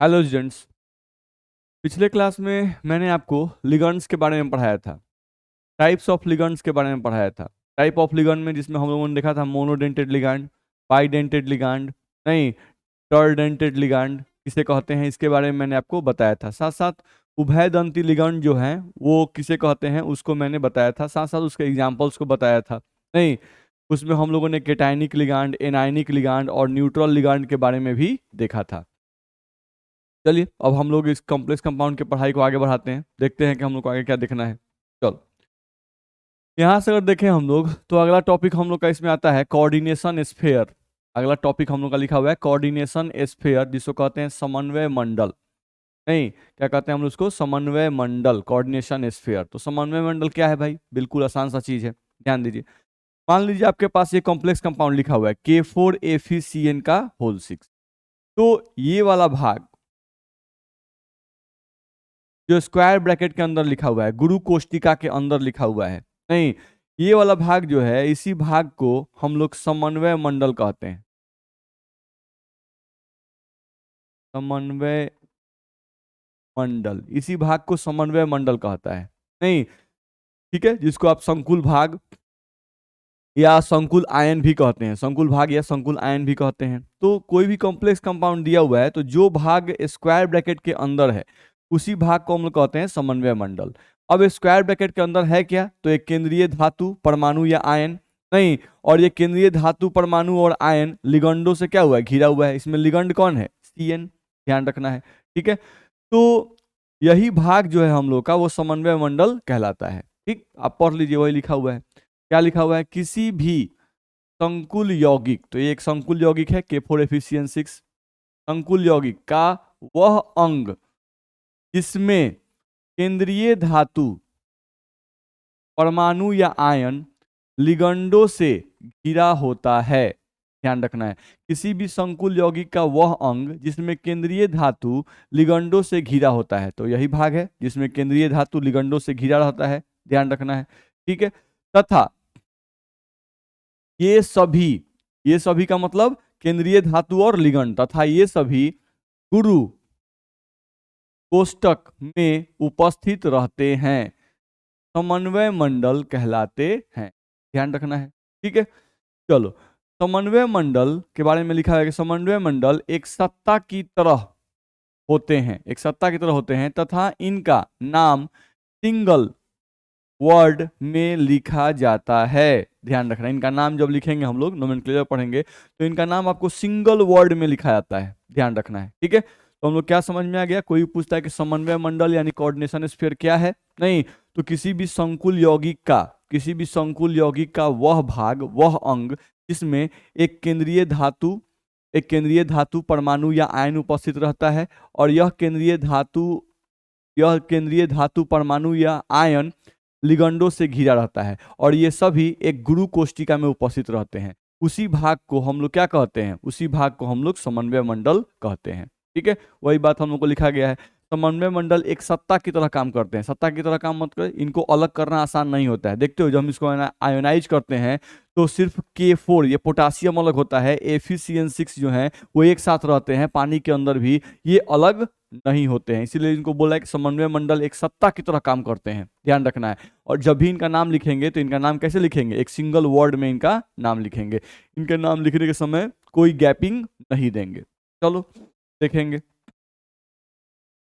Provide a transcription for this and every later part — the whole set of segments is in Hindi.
Hello students. पिछले क्लास में मैंने आपको लिगेंड्स के बारे में पढ़ाया था। टाइप्स ऑफ लिगेंड्स के बारे में पढ़ाया था। टाइप ऑफ लिगेंड में जिसमें हम लोगों ने देखा था मोनोडेंटेड लिगेंड, बाइडेंटेड लिगेंड, नहीं टर्डेंटेड लिगेंड किसे कहते हैं, इसके बारे में मैंने आपको बताया था। साथ साथ उभयदंती लिगेंड जो है वो किसे कहते हैं उसको मैंने बताया था, साथ साथ उसके एग्जाम्पल्स को बताया था। नहीं, उसमें हम लोगों ने केटाइनिक लिगेंड, एनायनिक लिगेंड और न्यूट्रल लिगेंड के बारे में भी देखा था। चलिए अब हम लोग इस कॉम्प्लेक्स कंपाउंड की पढ़ाई को आगे बढ़ाते हैं, देखते हैं कि हम लोग को आगे क्या देखना है। चलो, यहाँ से अगर देखें हम लोग तो अगला टॉपिक हम लोग का इसमें आता है कोऑर्डिनेशन स्फीयर। अगला टॉपिक हम लोग का लिखा हुआ है कोऑर्डिनेशन स्फीयर, जिसको कहते हैं समन्वय मंडल। नहीं, क्या कहते हैं हम लोग उसको? समन्वय मंडल, कोऑर्डिनेशन स्फीयर। तो समन्वय मंडल क्या है भाई? बिल्कुल आसान सा चीज है, ध्यान दीजिए। मान लीजिए आपके पास ये कॉम्प्लेक्स कंपाउंड लिखा हुआ है K4FeCN का होल 6। तो ये वाला भाग जो स्क्वायर ब्रैकेट के अंदर लिखा हुआ है, गुरु कोष्टिका के अंदर लिखा हुआ है, नहीं, ये वाला भाग जो है, इसी भाग को हम लोग समन्वय मंडल कहते हैं। समन्वय मंडल, इसी भाग को समन्वय मंडल कहता है। नहीं, ठीक है, जिसको आप संकुल भाग या संकुल आयन भी कहते हैं, संकुल भाग या संकुल आयन भी कहते हैं। तो कोई भी कॉम्प्लेक्स कंपाउंड दिया हुआ है तो जो भाग स्क्वायर ब्रैकेट के अंदर है उसी भाग को हम लोग कहते हैं समन्वय मंडल। अब स्क्वायर ब्रैकेट के अंदर है क्या? तो एक केंद्रीय धातु, परमाणु या आयन। नहीं, और ये केंद्रीय धातु, परमाणु और आयन लिगंडों से क्या हुआ है? घिरा हुआ है। इसमें लिगंड कौन है? CN, ध्यान रखना है। ठीक है, तो यही भाग जो है हम लोग का वो समन्वय मंडल कहलाता है। ठीक, आप पढ़ लीजिए, वही लिखा हुआ है। क्या लिखा हुआ है? किसी भी संकुल यौगिक, तो ये एक संकुल यौगिक है K4FeCN6। संकुल यौगिक का वह अंग जिसमें केंद्रीय धातु, परमाणु या आयन लिगंडों से घिरा होता है। ध्यान रखना है, किसी भी संकुल यौगिक का वह अंग जिसमें केंद्रीय धातु लिगंडों से घिरा होता है, तो यही भाग है जिसमें केंद्रीय धातु लिगंडों से घिरा रहता है। ध्यान रखना है, ठीक है। तथा ये सभी, ये सभी का मतलब केंद्रीय धातु और लिगंड, तथा ये सभी गुरु कोष्टक में उपस्थित रहते हैं, समन्वय मंडल कहलाते हैं। ध्यान रखना है, ठीक है। चलो, समन्वय मंडल के बारे में लिखा है कि समन्वय मंडल एक सत्ता की तरह होते हैं, एक सत्ता की तरह होते हैं, तथा इनका नाम सिंगल वर्ड में लिखा जाता है। ध्यान रखना, इनका नाम जब लिखेंगे हम लोग, नोमेनक्लेचर पढ़ेंगे, तो इनका नाम आपको सिंगल वर्ड में लिखा जाता है। ध्यान रखना है, ठीक है। तो हम लोग क्या समझ में आ गया? कोई पूछता है कि समन्वय मंडल यानी कोऑर्डिनेशन स्फीयर क्या है? नहीं, तो किसी भी संकुल यौगिक का, किसी भी संकुल यौगिक का वह भाग, वह अंग जिसमें एक केंद्रीय धातु, एक केंद्रीय धातु, परमाणु या आयन उपस्थित रहता है, और यह केंद्रीय धातु, यह केंद्रीय धातु, परमाणु या आयन लिगंडों से घिरा रहता है, और ये सभी एक गुरु कोष्टिका में उपस्थित रहते हैं, उसी भाग को हम लोग क्या कहते हैं? उसी भाग को हम लोग समन्वय मंडल कहते हैं। ठीक है, वही बात हम लोग को लिखा गया है। समन्वय मंडल एक सत्ता की तरह काम करते हैं। सत्ता की तरह काम मतलब इनको अलग करना आसान नहीं होता है। देखते हो, जब हम इसको आयोनाइज करते हैं तो सिर्फ K4, ये पोटासियम अलग होता है, FeCN6 जो है वो एक साथ रहते हैं पानी के अंदर भी, ये अलग नहीं होते हैं। इसीलिए इनको बोला है कि समन्वय मंडल एक सत्ता की तरह काम करते हैं। ध्यान रखना है। और जब भी इनका नाम लिखेंगे तो इनका नाम कैसे लिखेंगे? एक सिंगल वर्ड में इनका नाम लिखेंगे। इनके नाम लिखने के समय कोई गैपिंग नहीं देंगे। चलो देखेंगे,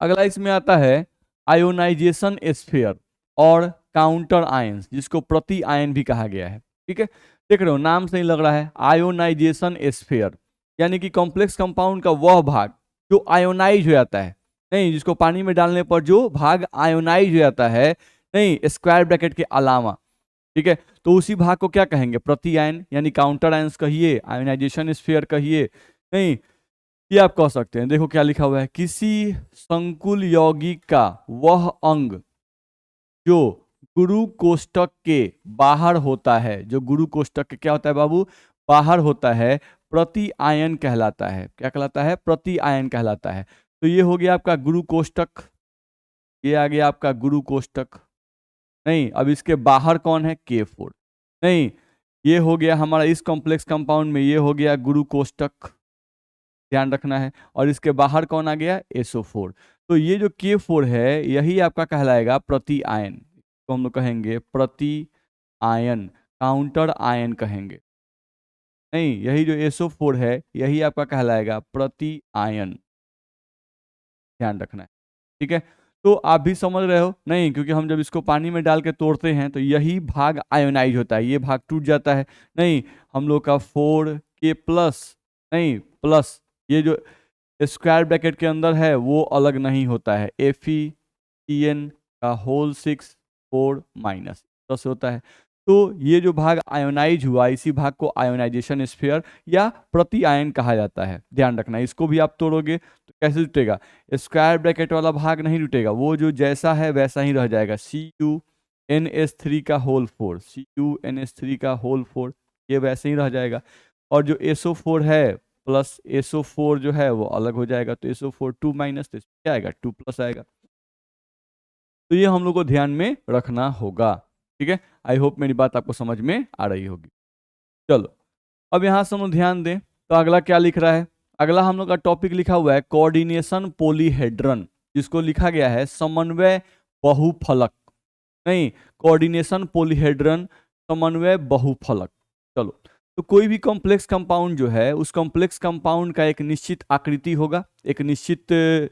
अगला इसमें आता है आयोनाइजेशन स्फीयर और काउंटर आयंस, जिसको प्रति आयन भी कहा गया है। ठीक है, देख रहे हो नाम से ही लग रहा है आयोनाइजेशन स्फीयर, यानी कि कॉम्प्लेक्स कंपाउंड का वह भाग जो आयोनाइज हो जाता है, नहीं, जिसको पानी में डालने पर जो भाग आयोनाइज हो जाता है, नहीं, स्क्वायर ब्रैकेट के अलावा, ठीक है, तो उसी भाग को क्या कहेंगे? प्रति आयन, यानी काउंटर आयंस कहिए, आयोनाइजेशन स्फीयर कहिए। नहीं, ये आप कह सकते हैं। देखो क्या लिखा हुआ है, किसी संकुल यौगिक का वह अंग जो गुरु कोष्टक के बाहर होता है, जो गुरु कोष्टक के क्या होता है बाबू? बाहर होता है, प्रति आयन कहलाता है। क्या कहलाता है? प्रति आयन कहलाता है। तो ये हो गया आपका गुरु कोष्टक, ये आ गया आपका गुरु कोष्टक। नहीं, अब इसके बाहर कौन है? K4। नहीं, ये हो गया हमारा इस कॉम्प्लेक्स कंपाउंड में, ये हो गया गुरु कोष्टक। ध्यान रखना है। और इसके बाहर कौन आ गया, SO4। तो ये जो K4 है यही आपका कहलाएगा प्रति आयन, तो हम लोग कहेंगे प्रति आयन, काउंटर आयन कहेंगे। नहीं, यही जो SO4 है यही आपका कहलाएगा प्रति आयन, ध्यान रखना है। ठीक है, तो आप भी समझ रहे हो नहीं, क्योंकि हम जब इसको पानी में डाल के तोड़ते हैं तो यही भाग आयोनाइज होता है, ये भाग टूट जाता है। नहीं, हम लोग का 4K प्लस, नहीं प्लस, ये जो स्क्वायर ब्रैकेट के अंदर है वो अलग नहीं होता है, FeCN का होल 6 4 माइनस प्लस होता है। तो ये जो भाग आयोनाइज हुआ, इसी भाग को आयोनाइजेशन स्फीयर या प्रति आयन कहा जाता है। ध्यान रखना, इसको भी आप तोड़ोगे तो कैसे टूटेगा, स्क्वायर ब्रैकेट वाला भाग नहीं टूटेगा, वो जो जैसा है वैसा ही रह जाएगा। CuNH3 का होल 4, CuNH3 का होल 4, ये वैसे ही रह जाएगा। और जो SO4 है प्लस SO4 जो है वो अलग हो जाएगा, तो SO4 2 माइनस, तो क्या आएगा 2 प्लस आएगा। तो ये हम लोग को ध्यान में रखना होगा। ठीक है, आई होप मेरी बात आपको समझ में आ रही होगी। चलो अब यहाँ से हम लोग ध्यान दें तो अगला क्या लिख रहा है, अगला हम लोग का टॉपिक लिखा हुआ है कोऑर्डिनेशन पॉलीहेड्रन, जिसको लिखा गया है समन्वय बहुफलक। नहीं, कोऑर्डिनेशन पॉलीहेड्रन, समन्वय बहुफलक। चलो, तो कोई भी कॉम्प्लेक्स कंपाउंड जो है उस कॉम्प्लेक्स कंपाउंड का एक निश्चित आकृति होगा, एक निश्चित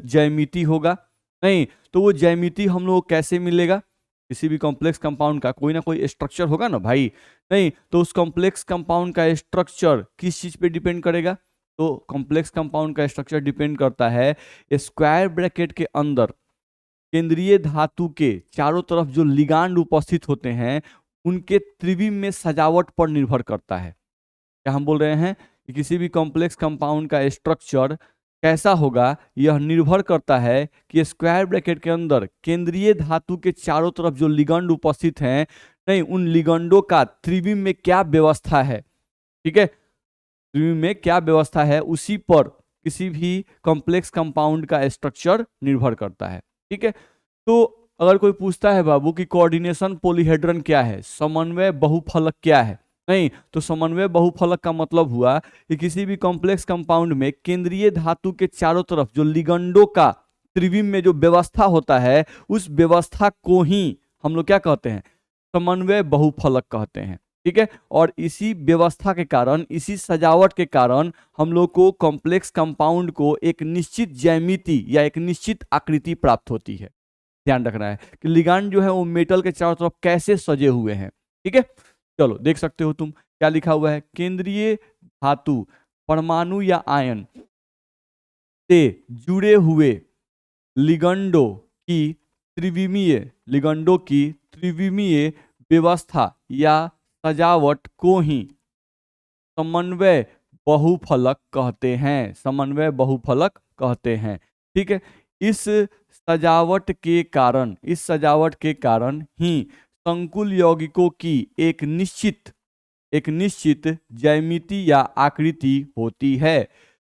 ज्यामिति होगा। नहीं, तो वो ज्यामिति हम लोग कैसे मिलेगा, किसी भी कॉम्प्लेक्स कंपाउंड का कोई ना कोई स्ट्रक्चर होगा ना भाई। नहीं, तो उस कॉम्प्लेक्स कंपाउंड का स्ट्रक्चर किस चीज पे डिपेंड करेगा, तो कॉम्प्लेक्स कंपाउंड का स्ट्रक्चर डिपेंड करता है स्क्वायर ब्रैकेट के अंदर केंद्रीय धातु के चारों तरफ जो लिगांड उपस्थित होते हैं उनके त्रिविम में सजावट पर निर्भर करता है। क्या हम बोल रहे हैं कि किसी भी कॉम्प्लेक्स कंपाउंड का स्ट्रक्चर कैसा होगा, यह निर्भर करता है कि स्क्वायर ब्रैकेट के अंदर केंद्रीय धातु के चारों तरफ जो लिगंड उपस्थित हैं, नहीं उन लिगंडों का त्रिविम में क्या व्यवस्था है। ठीक है, त्रिविम में क्या व्यवस्था है उसी पर किसी भी कॉम्प्लेक्स कंपाउंड का स्ट्रक्चर निर्भर करता है। ठीक है, तो अगर कोई पूछता है बाबू कि कोऑर्डिनेशन पॉलीहेड्रन क्या है, समन्वय बहुफलक क्या है, नहीं तो समन्वय बहुफलक का मतलब हुआ कि किसी भी कॉम्प्लेक्स कंपाउंड में केंद्रीय धातु के चारों तरफ जो लिगंडों का त्रिविम में जो व्यवस्था होता है उस व्यवस्था को ही हम लोग क्या कहते हैं, समन्वय बहुफलक कहते हैं। ठीक है, और इसी व्यवस्था के कारण, इसी सजावट के कारण हम लोग को कॉम्प्लेक्स कंपाउंड को एक निश्चित ज्यामिति या एक निश्चित आकृति प्राप्त होती है। ध्यान रखना है कि लिगांड जो है वो मेटल के चारों तरफ कैसे सजे हुए हैं। ठीक है, चलो देख सकते हो तुम क्या लिखा हुआ है, केंद्रीय धातु परमाणु या आयन से जुड़े हुए लिगंडों की त्रिविमीय व्यवस्था या सजावट को ही समन्वय बहुफलक कहते हैं, समन्वय बहुफलक कहते हैं। ठीक है, इस सजावट के कारण ही संकुल यौगिकों की एक निश्चित ज्यामिति या आकृति होती है।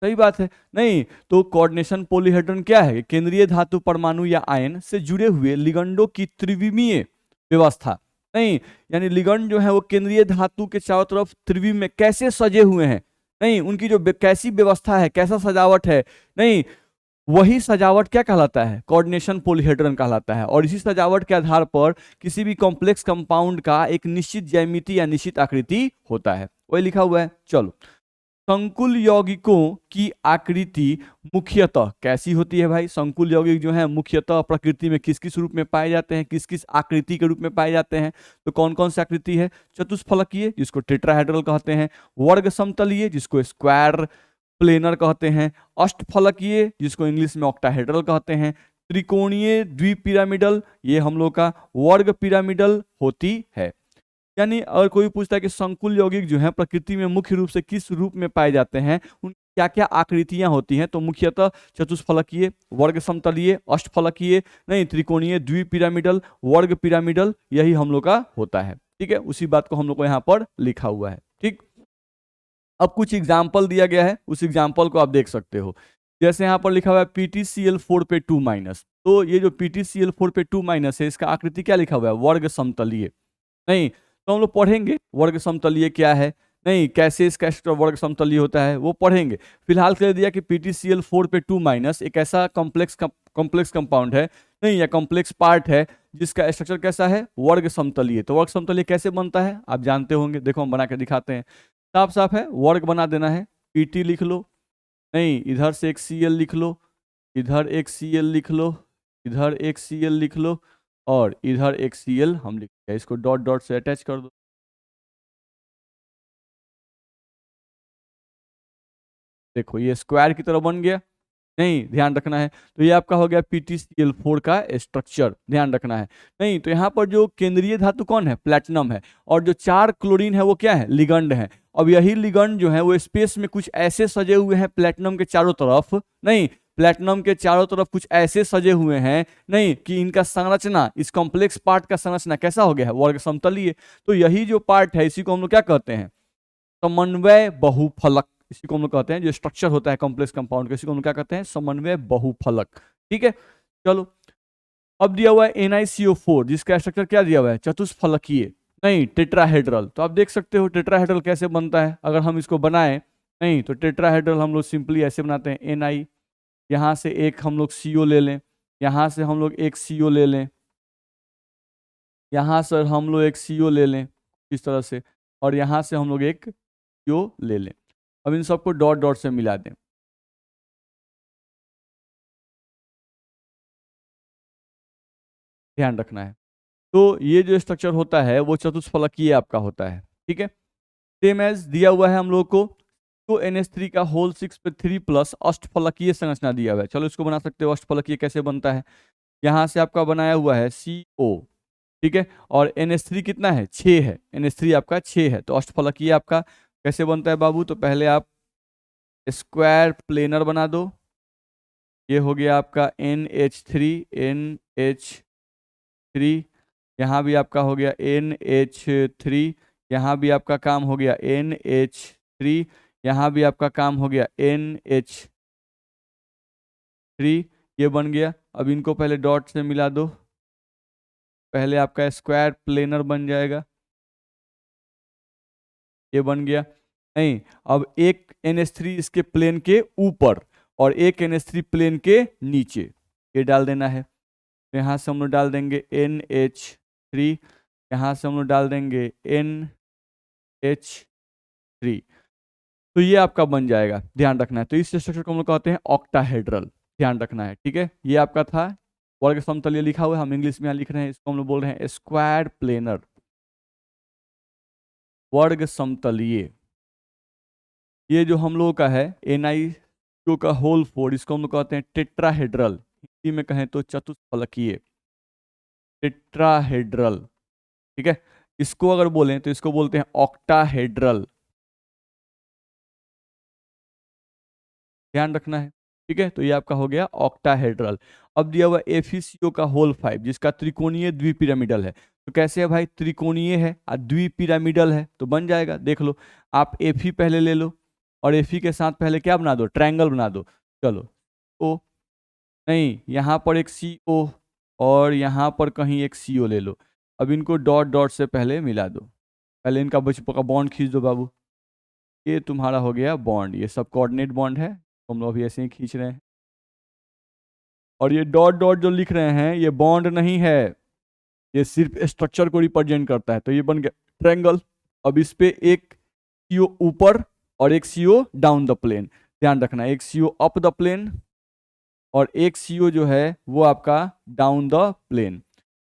सही बात है। नहीं तो कोऑर्डिनेशन पॉलीहेड्रन क्या है, केंद्रीय धातु परमाणु या आयन से जुड़े हुए लिगंडों की त्रिविमीय व्यवस्था। नहीं, यानी लिगंड जो है वो केंद्रीय धातु के चारों तरफ त्रिविम में कैसे सजे हुए हैं, नहीं उनकी जो कैसी व्यवस्था है, कैसा सजावट है, नहीं वही सजावट क्या कहलाता है, कोऑर्डिनेशन पॉलीहेड्रन कहलाता है। और इसी सजावट के आधार पर किसी भी कॉम्प्लेक्स कंपाउंड का एक निश्चित ज्यामिति या निश्चित आकृति होता है, वही लिखा हुआ है। चलो, संकुल यौगिकों की आकृति मुख्यतः कैसी होती है भाई, संकुल यौगिक जो है मुख्यतः प्रकृति में किस किस रूप में पाए जाते हैं, किस किस आकृति के रूप में पाए जाते हैं, तो कौन कौन सी आकृति है, चतुष्फलकीय जिसको टेट्राहेड्रल कहते हैं, वर्ग समतलीय जिसको स्क्वायर प्लेनर कहते हैं, अष्टफलकीय जिसको इंग्लिश में ऑक्टाहेड्रल कहते हैं, त्रिकोणीय द्विपिरामिडल, ये हम लोग का वर्ग पिरामिडल होती है। यानी अगर कोई पूछता है कि संकुल यौगिक जो है प्रकृति में मुख्य रूप से किस रूप में पाए जाते हैं, उन क्या क्या आकृतियां होती हैं, तो मुख्यतः चतुष्फलकीय, वर्ग समतलीय, अष्टफलकीय, नहीं त्रिकोणीय द्विपिरामिडल, वर्ग पिरामिडल, यही हम लोग का होता है। ठीक है, उसी बात को हम लोग को यहाँ पर लिखा हुआ है। ठीक, अब कुछ एग्जाम्पल दिया गया है, उस एग्जाम्पल को आप देख सकते हो। जैसे यहाँ पर लिखा हुआ है PtCl4 पे 2-, तो ये जो PtCl4 पे 2- है, इसका आकृति क्या लिखा हुआ है, वर्ग समतलीय। नहीं तो हम लोग पढ़ेंगे वर्ग समतलीय क्या है, नहीं, कैसे इसका स्ट्रक्चर वर्ग समतलीय होता है वो पढ़ेंगे। फिलहाल के लिए दिया कि PtCl4 पे 2- एक ऐसा कॉम्प्लेक्स कंपाउंड है, नहीं, या कॉम्प्लेक्स पार्ट है जिसका स्ट्रक्चर कैसा है, वर्ग समतलीय। तो वर्ग समतलीय कैसे बनता है आप जानते होंगे, देखो हम बना के दिखाते हैं। साफ साफ है, वर्ग बना देना है, Pt लिख लो, नहीं इधर से एक Cl लिख लो, इधर एक Cl लिख लो, इधर एक Cl लिख लो, और इधर एक Cl हम लिख दिया, इसको डॉट डॉट से अटैच कर दो। देखो ये स्क्वायर की तरह बन गया, नहीं ध्यान रखना है। तो ये आपका हो गया PtCl4 का स्ट्रक्चर, ध्यान रखना है। नहीं तो यहाँ पर जो केंद्रीय धातु कौन है, प्लेटिनम है, और जो 4 क्लोरीन है वो क्या है, लिगंड है। अब यही लिगंड जो है वो स्पेस में कुछ ऐसे सजे हुए हैं प्लेटिनम के चारों तरफ, नहीं प्लेटिनम के चारों तरफ कुछ ऐसे सजे हुए हैं, नहीं कि इनका संरचना, इस कॉम्प्लेक्स पार्ट का संरचना कैसा हो गया है, वर्ग समतलीय। तो यही जो पार्ट है इसी को हम लोग क्या कहते हैं, समन्वय बहुफलक। इसी को हम लोग कहते हैं, जो स्ट्रक्चर होता है कॉम्प्लेक्स कंपाउंड का, इसी को हम लोग क्या कहते हैं, समन्वय बहुफलक। ठीक है, चलो अब दिया हुआ है NiCO4 जिसका स्ट्रक्चर क्या दिया हुआ है, चतुष्फलकीय, नहीं टेट्राहेड्रल। तो आप देख सकते हो टेट्राहेड्रल कैसे बनता है, अगर हम इसको बनाएं, नहीं तो टेट्राहेड्रल हम लोग सिंपली ऐसे बनाते हैं, Na, यहाँ से एक हम लोग CO ले लें, यहाँ से हम लोग एक CO ले लें, यहाँ से हम लोग एक CO ले लें इस तरह से, और यहाँ से हम लोग एक CO ले लें। अब इन सबको डॉट डॉट से मिला दें, ध्यान रखना है। तो ये जो स्ट्रक्चर होता है वो चतुष्फलकीय आपका होता है। ठीक है, सेम एज दिया हुआ है हम लोग को, तो NH3 का होल 6 पे 3 प्लस अष्टफलकीय संरचना दिया हुआ है। चलो इसको बना सकते हो, अष्टफलकीय कैसे बनता है, यहाँ से आपका बनाया हुआ है CO, ठीक है, और NH3 कितना है, 6 है, NH3 आपका 6 है। तो अष्टफलकीय आपका कैसे बनता है बाबू, तो पहले आप स्क्वायर प्लेनर बना दो, ये हो गया आपका NH3, यहाँ भी आपका हो गया NH3, यहाँ भी आपका काम हो गया NH3, यहाँ भी आपका काम हो गया NH3, ये बन गया। अब इनको पहले डॉट से मिला दो, पहले आपका स्क्वायर प्लेनर बन जाएगा, ये बन गया। नहीं, अब एक NH3 इसके प्लेन के ऊपर और एक NH3 प्लेन के नीचे, ये डाल देना है। तो यहाँ से हम लोग डाल देंगे NH3, यहाँ से हम लोग डाल देंगे NH3, तो ये आपका बन जाएगा, ध्यान रखना है। तो इस स्ट्रक्चर को हम लोग कहते हैं ऑक्टाहेड्रल, ध्यान रखना है। ठीक है, ये आपका था वर्ग समतलीय लिखा हुआ है, हम इंग्लिश में यहाँ लिख रहे हैं, इसको हम लोग बोल रहे हैं स्क्वायर प्लेनर, वर्ग समतलीय। ये जो हम लोगों का है NiCO का होल 4, इसको हम लोग कहते हैं टेट्राहेड्रल, हिंदी में कहें तो चतुष्फलकीय, टेट्राहेड्रल। ठीक है, इसको अगर बोलें तो इसको बोलते हैं ऑक्टाहेड्रल, ध्यान रखना है। ठीक है, तो ये आपका हो गया ऑक्टाहेड्रल। अब दिया हुआ FeCO का होल 5 जिसका त्रिकोणीय द्विपिरामिडल है। तो कैसे है भाई, त्रिकोणीय है और द्विपिरामिडल है, तो बन जाएगा। देख लो, आप Fe पहले ले लो और Fe के साथ पहले क्या बना दो, ट्रायंगल बना दो। चलो, ओ नहीं, यहाँ पर एक CO और यहाँ पर कहीं एक CO ले लो। अब इनको डॉट डॉट से पहले मिला दो, पहले इनका का बॉन्ड खींच दो बाबू, ये तुम्हारा हो गया बॉन्ड, ये सब कोऑर्डिनेट बॉन्ड है, तो हम लोग अभी ऐसे ही खींच रहे हैं। और ये डॉट डॉट जो लिख रहे हैं ये बॉन्ड नहीं है, ये सिर्फ स्ट्रक्चर को रिप्रेजेंट करता है। तो ये बन गया ट्रायंगल। अब इस पे एक CO ऊपर और एक CO डाउन द प्लेन, ध्यान रखना, एक CO अप द प्लेन और एक CO जो है वो आपका डाउन द प्लेन।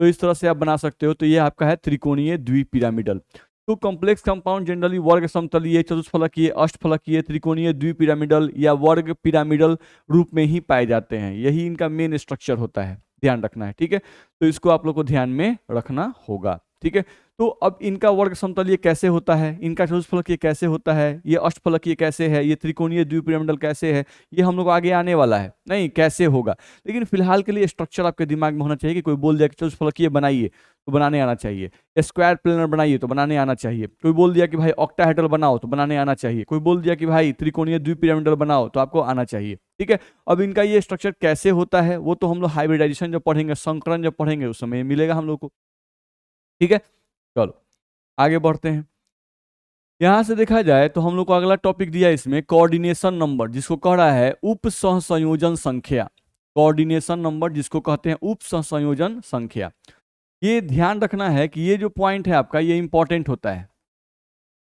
तो इस तरह से आप बना सकते हो। तो ये आपका है त्रिकोणीय द्विपिरामिडल। तो कॉम्प्लेक्स कंपाउंड जनरली वर्ग समतलीय, चतुष्फलकीय, अष्टफलकीय, त्रिकोणीय, द्विपिरामिडल या वर्ग पिरामिडल रूप में ही पाए जाते हैं। यही इनका मेन स्ट्रक्चर होता है, ध्यान रखना है। ठीक है, तो इसको आप लोग को ध्यान में रखना होगा। ठीक है, तो अब इनका वर्ग समतलीय कैसे होता है, इनका चतुष्फलकीय कैसे होता है, ये अष्टफलकीय कैसे है, ये त्रिकोणीय द्विपिरामिडल कैसे है, ये हम लोग आगे आने वाला है, नहीं कैसे होगा। लेकिन फिलहाल के लिए स्ट्रक्चर आपके दिमाग में होना चाहिए कि कोई बोल दिया कि चतुष्फलकीय बनाइए तो बनाने आना चाहिए, स्क्वायर प्लेनर बनाइए तो बनाने आना चाहिए, कोई बोल दिया कि भाई ऑक्टाहेड्रल बनाओ तो बनाने आना चाहिए, कोई बोल दिया कि भाई त्रिकोणीय द्विपिरामिडल बनाओ तो आपको आना चाहिए। ठीक है, अब इनका ये स्ट्रक्चर कैसे होता है वो तो हम लोग हाइब्रिडाइजेशन जब पढ़ेंगे, संकरण जब पढ़ेंगे उस समय मिलेगा हम लोग को। ठीक है, चलो आगे बढ़ते हैं। यहां से देखा जाए तो हम लोग को अगला टॉपिक दिया है इसमें कोऑर्डिनेशन नंबर, जिसको कह रहा है उप सहसंयोजन संख्या। कोऑर्डिनेशन नंबर जिसको कहते हैं उप सहसंयोजन संख्या। ये ध्यान रखना है कि ये जो पॉइंट है आपका ये इंपॉर्टेंट होता है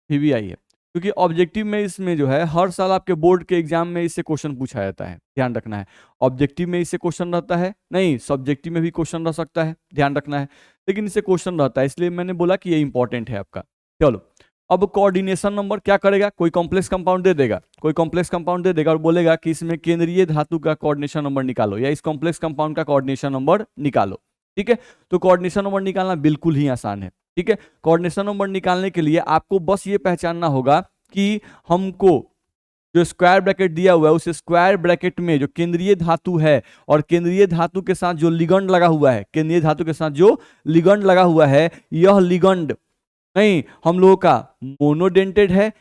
पीवीआई है, क्योंकि ऑब्जेक्टिव में इसमें जो है हर साल आपके बोर्ड के एग्जाम में इससे क्वेश्चन पूछा जाता है, ध्यान रखना है। ऑब्जेक्टिव में इससे क्वेश्चन रहता है नहीं, सब्जेक्टिव में भी क्वेश्चन रह सकता है, ध्यान रखना है, लेकिन इससे क्वेश्चन रहता है, इसलिए मैंने बोला कि ये इंपॉर्टेंट है आपका। चलो, अब कोऑर्डिनेशन नंबर क्या करेगा, कोई कॉम्प्लेक्स कंपाउंड दे देगा, कोई कॉम्प्लेक्स कंपाउंड दे देगा और बोलेगा कि इसमें केंद्रीय धातु का कोऑर्डिनेशन नंबर निकालो या इस कॉम्प्लेक्स कंपाउंड का कोऑर्डिनेशन नंबर निकालो। ठीक है, तो कोऑर्डिनेशन नंबर निकालना बिल्कुल ही आसान है। ठीक है, कोऑर्डिनेशन नंबर निकालने के लिए आपको बस ये पहचानना होगा कि हमको जो स्क्वायर ब्रैकेट दिया हुआ है उस स्क्वायर ब्रैकेट में जो केंद्रीय धातु है और केंद्रीय धातु के साथ जो लिगंड लगा हुआ है, केंद्रीय धातु के साथ जो लिगंड लगा हुआ है, यह लिगंड नहीं हम लोगों का मोनोडेंटेड है,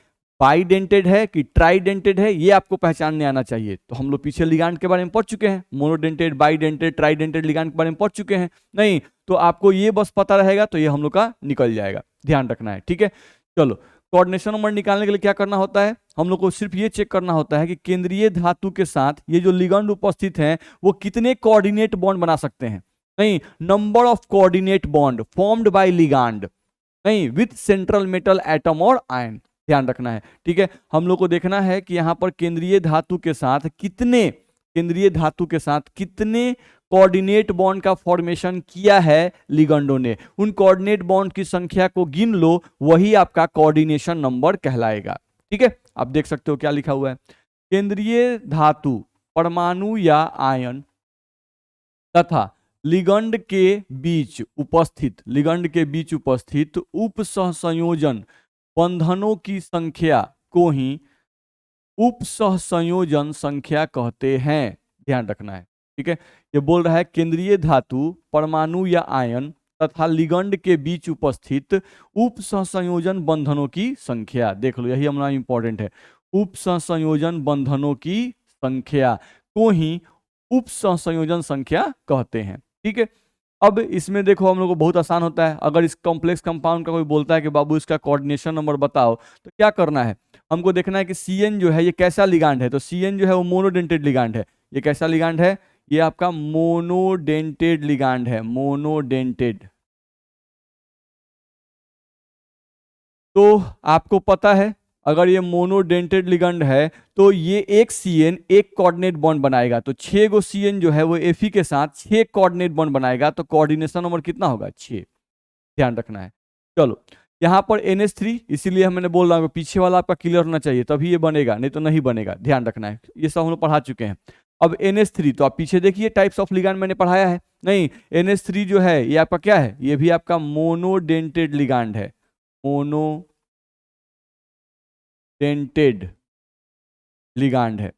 बाइडेंटेड है कि ट्राइडेंटेड है, ये आपको पहचानने आना चाहिए। तो हम लोग पीछे लिगांड के बारे में पढ़ चुके हैं, मोनोडेंटेड, बाइडेंटेड, ट्राइडेंटेड लिगांड के बारे में पढ़ चुके हैं। नहीं तो आपको ये बस पता रहेगा तो ये हम लोग का निकल जाएगा, ध्यान रखना है। ठीक है, चलो, कोऑर्डिनेशन नंबर निकालने के लिए क्या करना होता है, हम लोग को सिर्फ ये चेक करना होता है कि केंद्रीय धातु के साथ ये जो लिगंड उपस्थित हैं वो कितने कोऑर्डिनेट बॉन्ड बना सकते हैं। नहीं, number of coordinate bond formed by ligand, नहीं विथ सेंट्रल मेटल एटम और आयन, ध्यान रखना है। ठीक है, हम लोग को देखना है कि यहां पर केंद्रीय धातु के साथ कितने, केंद्रीय धातु के साथ कितने कोऑर्डिनेट बॉन्ड का फॉर्मेशन किया है लिगंडों ने, उन कोऑर्डिनेट बॉन्ड की संख्या को गिन लो, वही आपका कोऑर्डिनेशन नंबर कहलाएगा। ठीक है, आप देख सकते हो क्या लिखा हुआ है, केंद्रीय धातु परमाणु या आयन तथा लिगंड के बीच उपस्थित, लिगंड के बीच उपस्थित उप सहसंयोजन बंधनों की संख्या को ही उप सहसंयोजन संख्या कहते हैं, ध्यान रखना है। ठीक है, ये बोल रहा है केंद्रीय धातु परमाणु या आयन तथा लिगंड के बीच उपस्थित उप सहसंयोजन बंधनों की संख्या, देख लो यही हमारा इंपॉर्टेंट है, उप सहसंयोजन बंधनों की संख्या को ही उप सहसंयोजन संख्या कहते हैं। ठीक है, अब इसमें देखो हम लोग को बहुत आसान होता है, अगर इस कॉम्प्लेक्स कंपाउंड का कोई बोलता है कि बाबू इसका कोऑर्डिनेशन नंबर बताओ, तो क्या करना है, हमको देखना है कि CN जो है ये कैसा लिगांड है, तो CN जो है वो मोनोडेंटेड लिगांड है। ये कैसा लिगांड है, ये आपका मोनोडेंटेड लिगांड है, मोनोडेंटेड। तो आपको पता है अगर ये मोनोडेंटेड लिगंड है तो ये एक CN एक कोऑर्डिनेट बॉन्ड बनाएगा, तो 6 गो CN जो है वो Fe के साथ 6 कोऑर्डिनेट बॉन्ड बनाएगा, तो कोऑर्डिनेशन नंबर कितना होगा, 6, ध्यान रखना है। चलो, यहाँ पर NH3, इसीलिए मैंने बोल रहा हूँ पीछे वाला आपका क्लियर होना चाहिए तभी ये बनेगा, नहीं तो नहीं बनेगा, ध्यान रखना है, ये सब हम लोग पढ़ा चुके हैं। अब NH3 तो आप पीछे देखिए टाइप्स ऑफ लिगांड मैंने पढ़ाया है, नहीं NH3 जो है ये आपका क्या है, ये भी आपका मोनोडेंटेड लिगांड है, मोनोडेंटेड लिगांड है।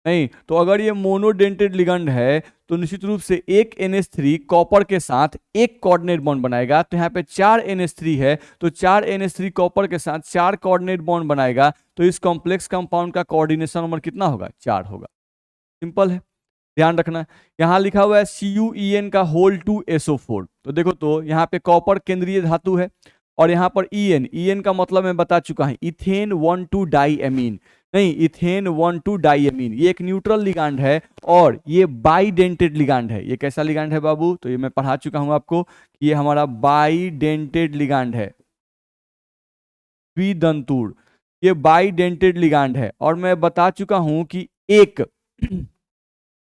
नहीं तो अगर ये मोनोडेंटेड लिगंड है तो निश्चित रूप से एक NH3 कॉपर के साथ एक कोऑर्डिनेट बॉन्ड बनाएगा, तो यहाँ पे 4 NH3 है तो 4 NH3 कॉपर के साथ 4 कोऑर्डिनेट बॉन्ड बनाएगा, तो इस कॉम्प्लेक्स कंपाउंड का कोऑर्डिनेशन नंबर कितना होगा, 4 होगा। सिंपल है, ध्यान रखना। यहाँ लिखा हुआ है CuEn का होल 2 SO4, तो देखो तो यहाँ पे कॉपर केंद्रीय धातु है और यहाँ पर EN का मतलब मैं बता चुका हूँ, इथेन 1,2 डाईएमीन, नहीं इथेन 1,2 डाईएमीन, ये एक न्यूट्रल लिगांड है और ये बाइडेंटेड लिगांड है। ये कैसा लिगांड है बाबू, तो ये मैं पढ़ा चुका हूं आपको, ये हमारा बाइडेंटेड लिगांड है, द्विदंतुर, ये बाइडेंटेड लिगांड है। और मैं बता चुका हूं कि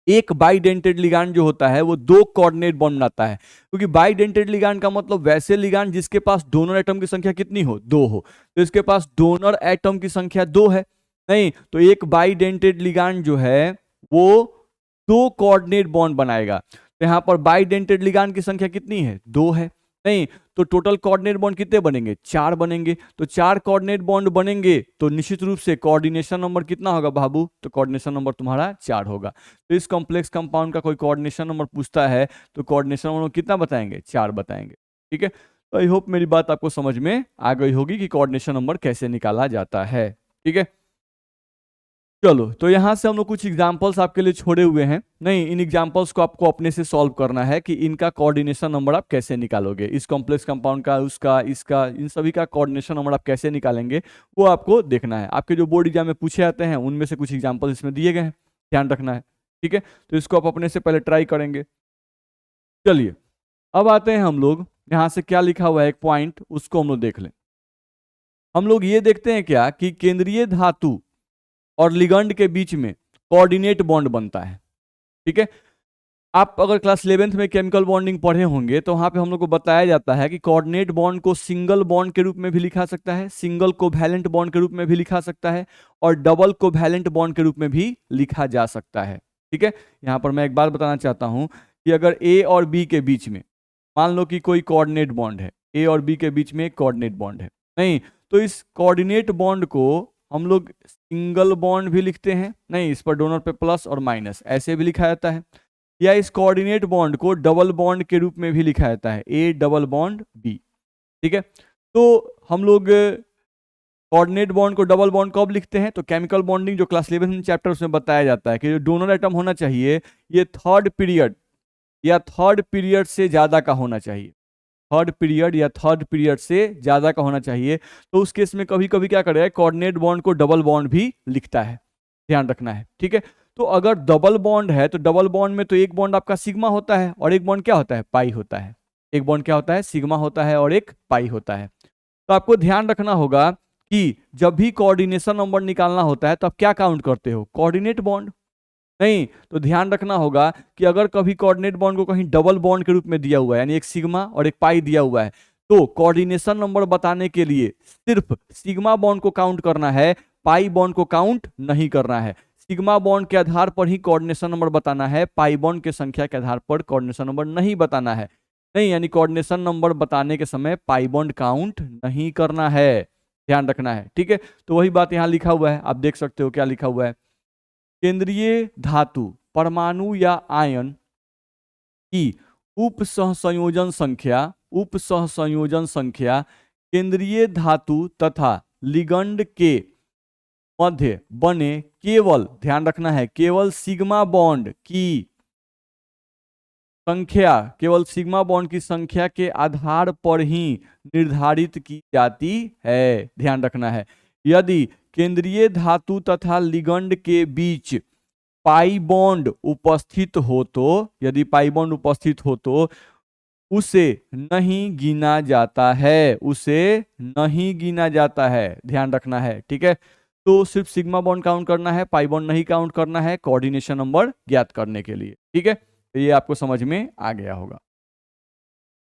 एक बाइडेंटेड लिगांड जो होता है वो 2 कोऑर्डिनेट बॉन्ड बनाता है, क्योंकि बाइडेंटेड लिगांड का मतलब वैसे लिगांड जिसके पास डोनर एटम की संख्या कितनी हो, 2 हो, तो इसके पास डोनर एटम की संख्या 2 है। नहीं तो एक बाइडेंटेड लिगांड जो है वो 2 कोऑर्डिनेट बॉन्ड बनाएगा, तो यहाँ पर बाइडेंटेड लिगांड की संख्या कितनी है, 2 है। नहीं तो टोटल कोऑर्डिनेट बॉन्ड कितने बनेंगे, 4 बनेंगे, तो 4 कोऑर्डिनेट बॉन्ड बनेंगे तो निश्चित रूप से कोऑर्डिनेशन नंबर कितना होगा बाबू, तो कोऑर्डिनेशन नंबर तुम्हारा 4 होगा। तो इस कॉम्प्लेक्स कंपाउंड का कोई कोऑर्डिनेशन नंबर पूछता है तो कोऑर्डिनेशन नंबर कितना बताएंगे, 4 बताएंगे। ठीक है, तो आई होप मेरी बात आपको समझ में आ गई होगी कि कोऑर्डिनेशन नंबर कैसे निकाला जाता है। ठीक है, चलो, तो यहाँ से हम लोग कुछ एग्जांपल्स आपके लिए छोड़े हुए हैं। नहीं, इन एग्जांपल्स को आपको अपने से सॉल्व करना है कि इनका कोऑर्डिनेशन नंबर आप कैसे निकालोगे, इस कॉम्प्लेक्स कंपाउंड का, उसका, इसका, इन सभी का कोऑर्डिनेशन नंबर आप कैसे निकालेंगे वो आपको देखना है। आपके जो बोर्ड एग्जाम में पूछे जाते हैं उनमें से कुछ एग्जाम्पल इसमें दिए गए हैं, ध्यान रखना है। ठीक है, तो इसको आप अपने से पहले ट्राई करेंगे। चलिए, अब आते हैं हम लोग, यहाँ से क्या लिखा हुआ है एक पॉइंट, उसको हम लोग देख लें। हम लोग ये देखते हैं क्या कि केंद्रीय धातु और लिगंड के बीच में कोऑर्डिनेट बॉन्ड बनता है। ठीक है, आप अगर क्लास 11th में केमिकल बॉन्डिंग पढ़े होंगे तो वहां पे हम लोग को बताया जाता है कि कोऑर्डिनेट बॉन्ड को सिंगल बॉन्ड के रूप में भी लिखा सकता है, सिंगल कोवैलेंट बॉन्ड के रूप में भी लिखा सकता है, और डबल कोवैलेंट बॉन्ड के रूप में भी लिखा जा सकता है। ठीक है, यहां पर मैं एक बात बताना चाहता हूं कि अगर ए और बी के बीच में मान लो कि कोई कोऑर्डिनेट बॉन्ड है, ए और बी के बीच में एक कोऑर्डिनेट बॉन्ड है, नहीं तो इस कोऑर्डिनेट बॉन्ड को हम लोग सिंगल बॉन्ड भी लिखते हैं, नहीं इस पर डोनर पे प्लस और माइनस ऐसे भी लिखा जाता है, या इस कोऑर्डिनेट बॉन्ड को डबल बॉन्ड के रूप में भी लिखा जाता है, ए डबल बॉन्ड बी। ठीक है, तो हम लोग कोऑर्डिनेट बॉन्ड को डबल बॉन्ड कब लिखते हैं, तो केमिकल बॉन्डिंग जो क्लास 11 चैप्टर उसमें बताया जाता है कि जो डोनर एटम होना चाहिए ये थर्ड पीरियड या थर्ड पीरियड से ज्यादा का होना चाहिए, थर्ड पीरियड या थर्ड पीरियड से ज्यादा का होना चाहिए। तो उस केस में कभी कभी क्या करेगा, कोऑर्डिनेट बॉन्ड को डबल बॉन्ड भी लिखता है, ध्यान रखना है। ठीक है, तो अगर डबल बॉन्ड है तो डबल बॉन्ड में तो एक बॉन्ड आपका सिग्मा होता है और एक बॉन्ड क्या होता है, पाई होता है। एक बॉन्ड क्या होता है, सिग्मा होता है और एक पाई होता है। तो आपको ध्यान रखना होगा कि जब भी कोऑर्डिनेशन नंबर निकालना होता है तो आप क्या काउंट करते हो, कोऑर्डिनेट बॉन्ड, नहीं तो ध्यान रखना होगा कि अगर कभी कोऑर्डिनेट बॉन्ड को कहीं डबल बॉन्ड के रूप में दिया हुआ है, यानी एक सिग्मा और एक पाई दिया हुआ है, तो कोऑर्डिनेशन नंबर बताने के लिए सिर्फ सिग्मा बॉन्ड को काउंट करना है, पाई बॉन्ड को काउंट नहीं करना है। सिग्मा बॉन्ड के आधार पर ही कोऑर्डिनेशन नंबर बताना है, पाई बॉन्ड के संख्या के आधार पर कोऑर्डिनेशन नंबर नहीं बताना है। नहीं, यानी कोऑर्डिनेशन नंबर बताने के समय पाई बॉन्ड काउंट नहीं करना है, ध्यान रखना है। ठीक है, तो वही बात यहाँ लिखा हुआ है, आप देख सकते हो क्या लिखा हुआ है। केंद्रीय धातु, परमाणु या आयन की उप सहसंयोजन संख्या केंद्रीय धातु तथा लिगंड के मध्य बने केवल, ध्यान रखना है, केवल सिग्मा बॉन्ड की संख्या, केवल सिग्मा बॉन्ड की संख्या के आधार पर ही निर्धारित की जाती है, ध्यान रखना है। यदि केंद्रीय धातु तथा लिगंड के बीच पाई बॉन्ड उपस्थित हो तो, यदि पाई बॉन्ड उपस्थित हो तो उसे नहीं गिना जाता है, उसे नहीं गिना जाता है, ध्यान रखना है। ठीक है, तो सिर्फ सिग्मा बॉन्ड काउंट करना है, पाई बॉन्ड नहीं काउंट करना है कोऑर्डिनेशन नंबर ज्ञात करने के लिए। ठीक है, तो ये आपको समझ में आ गया होगा।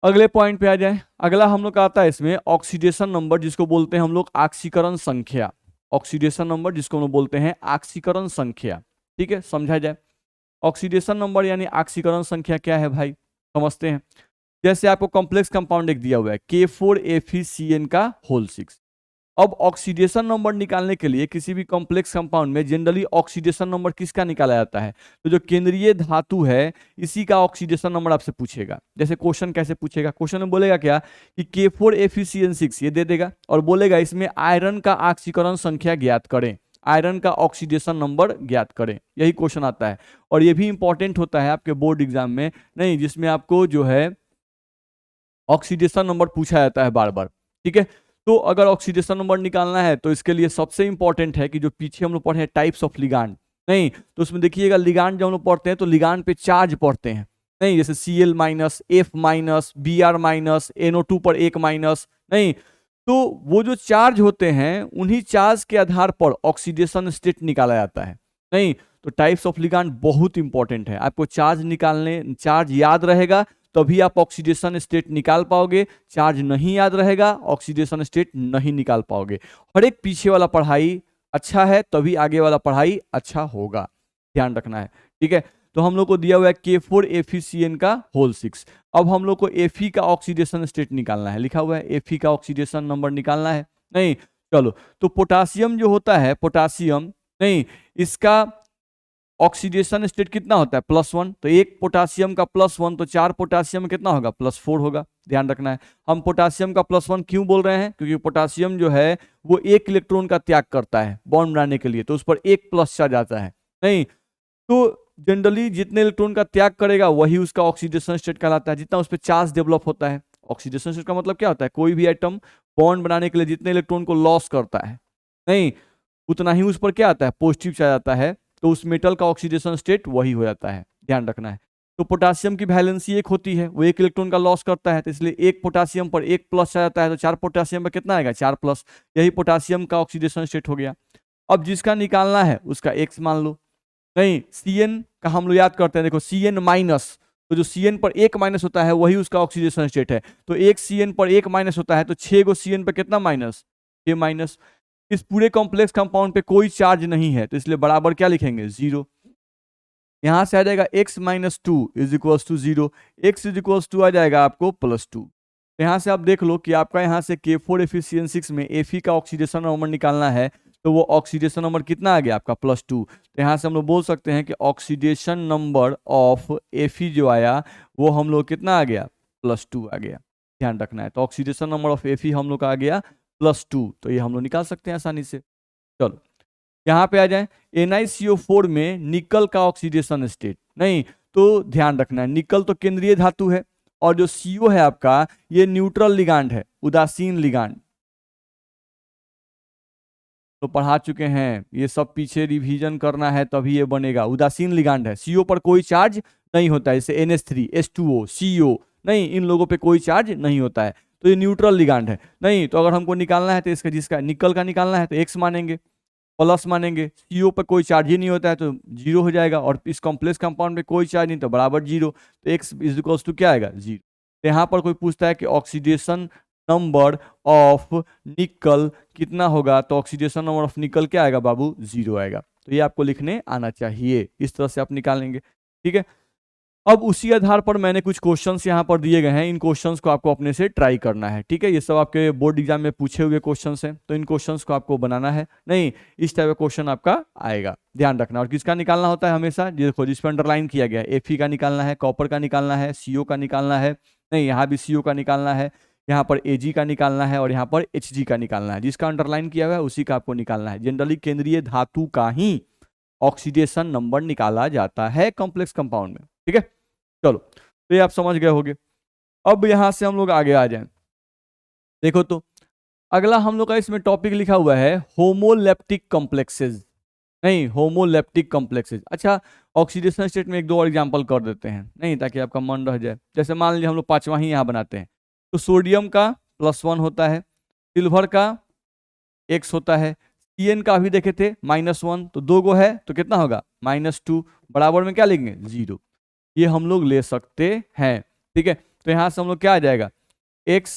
अगले पॉइंट पे आ जाए। अगला हम लोग का आता है इसमें ऑक्सीडेशन नंबर, जिसको बोलते हैं हम लोग ऑक्सीकरण संख्या। ऑक्सीडेशन नंबर जिसको हम लोग बोलते हैं ऑक्सीकरण संख्या। ठीक है, समझा जाए। ऑक्सीडेशन नंबर यानी ऑक्सीकरण संख्या क्या है भाई, समझते हैं। जैसे आपको कॉम्प्लेक्स कंपाउंड एक दिया हुआ है K4FeCN का होल 6। अब ऑक्सीडेशन नंबर निकालने के लिए किसी भी कॉम्प्लेक्स कंपाउंड में जनरली ऑक्सीडेशन नंबर किसका निकाला जाता है, तो जो केंद्रीय धातु है इसी का ऑक्सीडेशन नंबर आपसे पूछेगा। जैसे क्वेश्चन कैसे पूछेगा, क्वेश्चन में बोलेगा क्या कि K4FeCN6 ये दे देगा और बोलेगा इसमें आयरन का ऑक्सीकरण संख्या ज्ञात करें, आयरन का ऑक्सीडेशन नंबर ज्ञात करें, यही क्वेश्चन आता है। और ये भी इंपॉर्टेंट होता है आपके बोर्ड एग्जाम में, नहीं जिसमें आपको जो है ऑक्सीडेशन नंबर पूछा जाता है बार बार। ठीक है, तो अगर ऑक्सीडेशन नंबर निकालना है तो इसके लिए सबसे इंपॉर्टेंट है कि जो पीछे हम लोग पढ़े हैं टाइप्स ऑफ लिगांड, नहीं तो उसमें देखिएगा लिगांड जब हम लोग पढ़ते हैं तो लिगांड पे चार्ज पढ़ते हैं, नहीं जैसे Cl minus, F minus, Br minus, NO2 पर 1 माइनस, नहीं तो वो जो चार्ज होते हैं उन्हीं चार्ज के आधार पर ऑक्सीडेशन स्टेट निकाला जाता है। नहीं तो टाइप्स ऑफ लिगांड बहुत इंपॉर्टेंट है, आपको चार्ज निकालने, चार्ज याद रहेगा तभी आप ऑक्सीडेशन स्टेट निकाल पाओगे, चार्ज नहीं याद रहेगा ऑक्सीडेशन स्टेट नहीं निकाल पाओगे। हर एक पीछे वाला पढ़ाई अच्छा है तभी आगे वाला पढ़ाई अच्छा होगा, ध्यान रखना है। ठीक है, तो हम लोग को दिया हुआ है K4FeCN का होल 6। अब हम लोग को Fe का ऑक्सीडेशन स्टेट निकालना है, लिखा हुआ है Fe का ऑक्सीडेशन नंबर निकालना है। नहीं चलो, तो पोटासियम जो होता है, पोटासियम नहीं इसका ऑक्सीडेशन स्टेट कितना होता है +1, तो एक पोटासियम का +1 तो 4 पोटासियम में कितना होगा +4 होगा, ध्यान रखना है। हम पोटासियम का +1 क्यों बोल रहे हैं, क्योंकि पोटासियम जो है वो एक इलेक्ट्रॉन का त्याग करता है बॉन्ड बनाने के लिए, तो उस पर एक प्लस चार्ज आता है। नहीं तो जनरली जितने इलेक्ट्रॉन का त्याग करेगा वही उसका ऑक्सीडेशन स्टेट कहलाता है, जितना उस पर चार्ज डेवलप होता है। ऑक्सीडेशन स्टेट का मतलब क्या होता है, कोई भी एटम बॉन्ड बनाने के लिए जितने इलेक्ट्रॉन को लॉस करता है, नहीं उतना ही उस पर क्या आता है पॉजिटिव चार्ज आता है, तो उस मेटल का ऑक्सीडेशन स्टेट वही हो जाता है, ध्यान रखना है। तो पोटासियम की वैलेंसी एक होती है, वो एक इलेक्ट्रॉन का लॉस करता है, तो इसलिए एक पोटासियम पर एक प्लस चार्ज आता है, तो 4 पोटासियम पर कितना आएगा 4 प्लस, यही पोटासियम का ऑक्सीडेशन स्टेट हो गया। अब जिसका निकालना है उसका एक्स मान लो। नहीं Cn का हम लोग याद करते हैं, देखो Cn माइनस, तो जो Cn पर एक माइनस होता है वही उसका ऑक्सीडेशन स्टेट है, तो एक Cn पर एक माइनस होता है, तो 6 गो Cn पर कितना माइनस, 6 माइनस। इस पूरे कॉम्प्लेक्स कंपाउंड पे कोई चार्ज नहीं है, तो इसलिए बराबर क्या लिखेंगे 0। यहां से आ जाएगा x minus 2 is equals to 0, x is equals to आ जाएगा आपको +2। यहां से आप देख लो कि आपका यहां से K4Fe में Fe का ऑक्सीडेशन नंबर निकालना है, तो वो ऑक्सीडेशन नंबर कितना आ गया आपका +2। तो यहाँ से हम लोग बोल सकते हैं कि ऑक्सीडेशन नंबर ऑफ Fe जो आया वो हम लोग कितना आ गया +2 आ गया, ध्यान रखना है। तो ऑक्सीडेशन नंबर ऑफ Fe हम लोग का आ गया +2, तो ये हम लोग निकाल सकते हैं आसानी से। चलो यहाँ पे आ जाए NiCO4 में निकल का ऑक्सीडेशन स्टेट, नहीं तो ध्यान रखना है निकल तो केंद्रीय धातु है, और जो CO है आपका ये न्यूट्रल लिगांड है, उदासीन लिगांड, तो पढ़ा चुके हैं, ये सब पीछे रिवीजन करना है तभी ये बनेगा। उदासीन लिगांड है, CO पर कोई चार्ज नहीं होता है, जैसे NH3 H2O CO, नहीं इन लोगों पे कोई चार्ज नहीं होता है, तो ये न्यूट्रल लिगांड है। नहीं तो अगर हमको निकालना है तो इसका जिसका निकल का निकालना है तो x मानेंगे, प्लस मानेंगे, CO पर कोई चार्ज ही नहीं होता है तो 0 हो जाएगा, और इस कॉम्प्लेक्स कंपाउंड में कोई चार्ज नहीं तो बराबर 0, तो x इज इक्वल्स टू क्या आएगा 0। तो यहाँ पर कोई पूछता है कि ऑक्सीडेशन नंबर ऑफ निकल कितना होगा, तो ऑक्सीडेशन नंबर ऑफ निकल क्या आएगा बाबू 0 आएगा, तो ये आपको लिखने आना चाहिए, इस तरह से आप निकालेंगे, ठीक है। अब उसी आधार पर मैंने कुछ क्वेश्चंस यहाँ पर दिए गए हैं, इन क्वेश्चंस को आपको अपने से ट्राई करना है, ठीक है। ये सब आपके बोर्ड एग्जाम में पूछे हुए क्वेश्चंस हैं, तो इन क्वेश्चंस को आपको बनाना है, नहीं इस टाइप का क्वेश्चन आपका आएगा, ध्यान रखना। और किसका निकालना होता है हमेशा, देखो जिस पर अंडरलाइन किया गया है, Fe का निकालना है, कॉपर का निकालना है, CO का निकालना है, नहीं यहाँ भी CO का निकालना है, यहाँ पर Ag का निकालना है, और यहाँ पर Hg का निकालना है, जिसका अंडरलाइन किया हुआ है उसी का आपको निकालना है। जनरली केंद्रीय धातु का ही ऑक्सीडेशन नंबर निकाला जाता है कॉम्प्लेक्स कंपाउंड में, ठीक है। चलो तो ये आप समझ गए होंगे। अब यहां से हम लोग आगे आ जाएं, देखो तो अगला हम लोग का इसमें टॉपिक लिखा हुआ है होमोलेप्टिक कॉम्प्लेक्सेस, नहीं होमोलेप्टिक कॉम्प्लेक्सेस। अच्छा ऑक्सीडेशन स्टेट में एक दो और एग्जांपल कर देते हैं, नहीं ताकि आपका मन रह जाए। जैसे मान लीजिए हम लोग पांचवा ही यहाँ बनाते हैं, तो सोडियम का +1 होता है, सिल्वर का x होता है, Cn का भी देखे थे -1, तो 2 गो है तो कितना होगा -2, बराबर में क्या लिखेंगे 0, ये हम लोग ले सकते हैं, ठीक है। तो यहाँ से हम लोग क्या आ जाएगा x,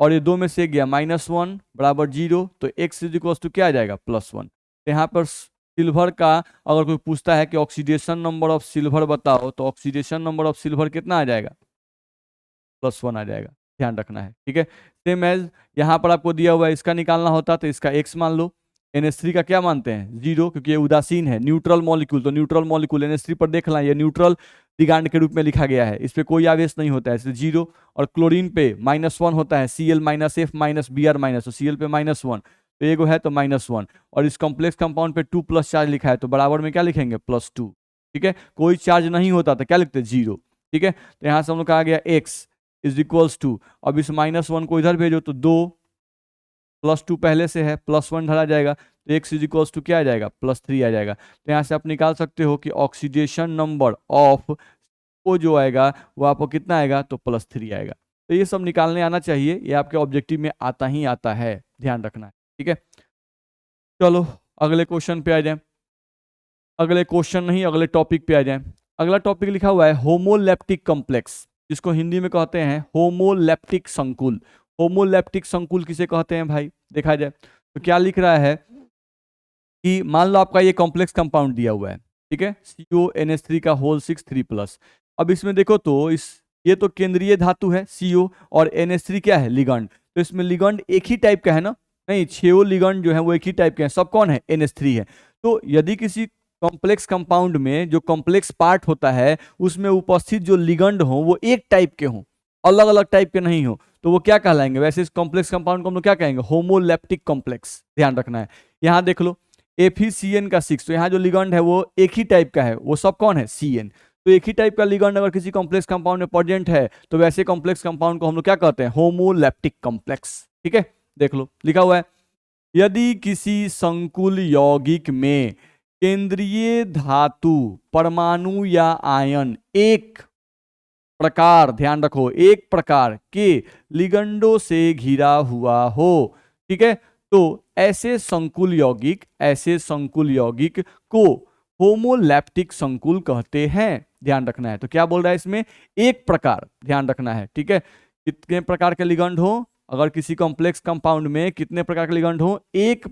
और ये 2 में से गया -1 बराबर 0, तो x इज इक्वल टू क्या आ जाएगा +1। तो यहाँ पर सिल्वर का अगर कोई पूछता है कि ऑक्सीडेशन नंबर ऑफ सिल्वर बताओ, तो ऑक्सीडेशन नंबर ऑफ सिल्वर कितना आ जाएगा +1 आ जाएगा, ध्यान रखना है, ठीक है। सेम एज यहाँ पर आपको दिया हुआ है, इसका निकालना होता तो इसका x मान लो, NH3 का क्या मानते हैं 0, क्योंकि ये उदासीन है, न्यूट्रल मॉलिक्यूल, तो न्यूट्रल मॉलिक्यूल NH3 पर देख लें, ये न्यूट्रल लिगांड के रूप में लिखा गया है, इस पे कोई आवेश नहीं होता है इसलिए 0। और क्लोरीन पे -1 होता है, Cl-F-Br-, तो Cl पे -1, तो एगो है तो -1, और इस कॉम्प्लेक्स कंपाउंड पे 2 प्लस चार्ज लिखा है, तो बराबर में क्या लिखेंगे +2, ठीक है। कोई चार्ज नहीं होता तो क्या लिखते 0, ठीक है। तो यहाँ से हम लोग कहा गया x इज इक्वल्स टू, अब इस -1 को इधर भेजो तो 2 +2 पहले से है, +1 धरा जाएगा, तो x इज इक्वल्स टू क्या आ जाएगा +3 आ जाएगा। तो यहाँ से आप निकाल सकते हो कि ऑक्सीडेशन नंबर ऑफ वो जो आएगा वो आपको कितना आएगा, तो +3 आएगा। तो ये सब निकालने आना चाहिए, ये आपके ऑब्जेक्टिव में आता ही आता है, ध्यान रखना है, ठीक है। चलो अगले क्वेश्चन पे आ जाए, अगले क्वेश्चन नहीं अगले टॉपिक पे आ जाए। अगला टॉपिक लिखा हुआ है होमोलेप्टिक कॉम्प्लेक्स, जिसको हिंदी में कहते हैं होमोलेप्टिक संकुल। होमोलेप्टिक संकुल किसे कहते हैं भाई, देखा जाए तो क्या लिख रहा है कि मान लो आपका ये कॉम्प्लेक्स कंपाउंड दिया हुआ है, ठीक है, CONH3 का होल 6 3+। अब इसमें देखो तो ये तो केंद्रीय धातु है CO, और NH3 क्या है लिगेंड, तो इसमें लिगेंड एक ही टाइप का है ना, नहीं 6 लिगेंड जो है वो एक ही टाइप के हैं, सब कौन है NH3 है। तो यदि किसी कॉम्प्लेक्स कंपाउंड में जो कॉम्प्लेक्स पार्ट होता है उसमें उपस्थित जो लिगंड हो वो एक टाइप के हों, अलग अलग टाइप के नहीं हो, तो वो क्या कहलाएंगे? वैसे इस कॉम्प्लेक्स कंपाउंड को हम लोग क्या कहेंगे? Homoleptic complex. ध्यान रखना है। यहाँ देख लो FeCN का 6, तो यहाँ जो लिगंड है वो एक ही टाइप का है, वो सब कौन है? CN। तो एक ही टाइप का लिगंड अगर किसी कॉम्प्लेक्स कंपाउंड में प्रेजेंट है तो वैसे कॉम्प्लेक्स कंपाउंड को हम लोग क्या कहते हैं? Homoleptic complex. ठीक है, देख लो लिखा हुआ है, यदि किसी संकुल यौगिक में केंद्रीय धातु, परमाणु या आयन एक प्रकार, ध्यान रखो, एक प्रकार के लिगंडों से घिरा हुआ हो, ठीक है, तो ऐसे संकुल यौगिक को होमोलैप्टिक संकुल कहते हैं। ध्यान रखना है। तो क्या बोल रहा है इसमें? एक प्रकार, ध्यान रखना है। ठीक है, कितने प्रकार के लिगंड हो? अगर किसी कॉम्प्लेक्स कंपाउंड में कितने प्रकार के लिगंड हो? एक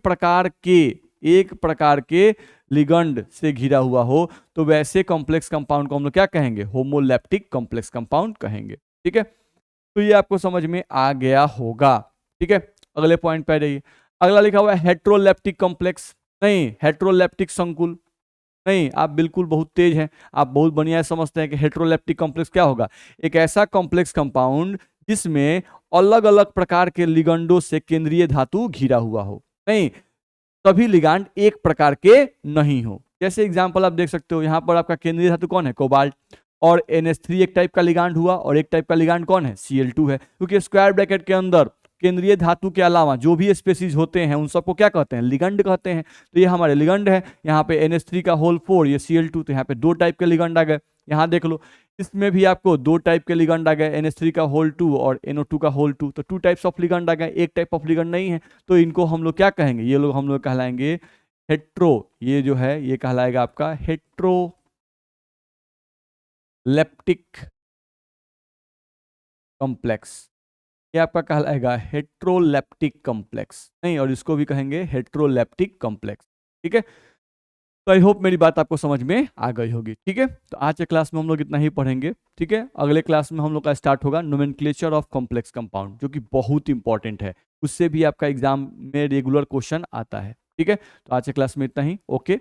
प्रकार के लिगंड से घिरा हुआ हो, तो वैसे कॉम्प्लेक्स कंपाउंड को हम लोग क्या कहेंगे? होमोलैप्टिक कॉम्प्लेक्स कंपाउंड कहेंगे। ठीक है, तो ये आपको समझ में आ गया होगा। ठीक है, अगले पॉइंट पे आ जाइए। अगला लिखा हुआ है हेट्रोलैप्टिक कॉम्प्लेक्स, नहीं हेट्रोलैप्टिक संकुल नहीं। आप बिल्कुल बहुत तेज हैं, आप बहुत बढ़िया समझते हैं कि हेट्रोलैप्टिक कॉम्प्लेक्स क्या होगा? एक ऐसा कॉम्प्लेक्स कंपाउंड जिसमें अलग अलग प्रकार के लिगंडों से केंद्रीय धातु घिरा हुआ हो, नहीं सभी लिगांड एक प्रकार के नहीं हो। जैसे एग्जांपल आप देख सकते हो, यहाँ पर आपका केंद्रीय धातु कौन है? कोबाल्ट। और NH3 एक टाइप का लिगांड हुआ, और एक टाइप का लिगांड कौन है? Cl2 है। क्योंकि स्क्वायर ब्रैकेट के अंदर केंद्रीय धातु के अलावा जो भी स्पेसीज होते हैं उन सबको क्या कहते हैं? लिगंड कहते हैं। तो ये हमारे लिगंड है। यहाँ पे NH3 का होल 4, ये Cl2, तो यहाँ पे दो टाइप के लिगंड आ गए। यहाँ देख लो, इसमें भी आपको दो टाइप के लिगंड आ गए, NH3 का होल 2 और NO2 का होल 2, तो टू टाइप्स ऑफ लिगंड आ गए, एक टाइप ऑफ लिगंड नहीं है। तो इनको हम लोग क्या कहेंगे? ये लोग हम लोग कहलाएंगे हेट्रो, ये जो है ये कहलाएगा आपका हेट्रोलैप्टिक कॉम्प्लेक्स। ये आपका कहलाएगा हेट्रोलैप्टिक कॉम्प्लेक्स, नहीं, और इसको भी कहेंगे हेट्रोलैप्टिक कॉम्प्लेक्स। ठीक है, तो आई होप मेरी बात आपको समझ में आ गई होगी। ठीक है, तो आज के क्लास में हम लोग इतना ही पढ़ेंगे। ठीक है, अगले क्लास में हम लोग का स्टार्ट होगा नोमेनक्लेचर ऑफ कॉम्प्लेक्स कंपाउंड, जो कि बहुत इंपॉर्टेंट है, उससे भी आपका एग्जाम में रेगुलर क्वेश्चन आता है। ठीक है, तो आज के क्लास में इतना ही। ओके।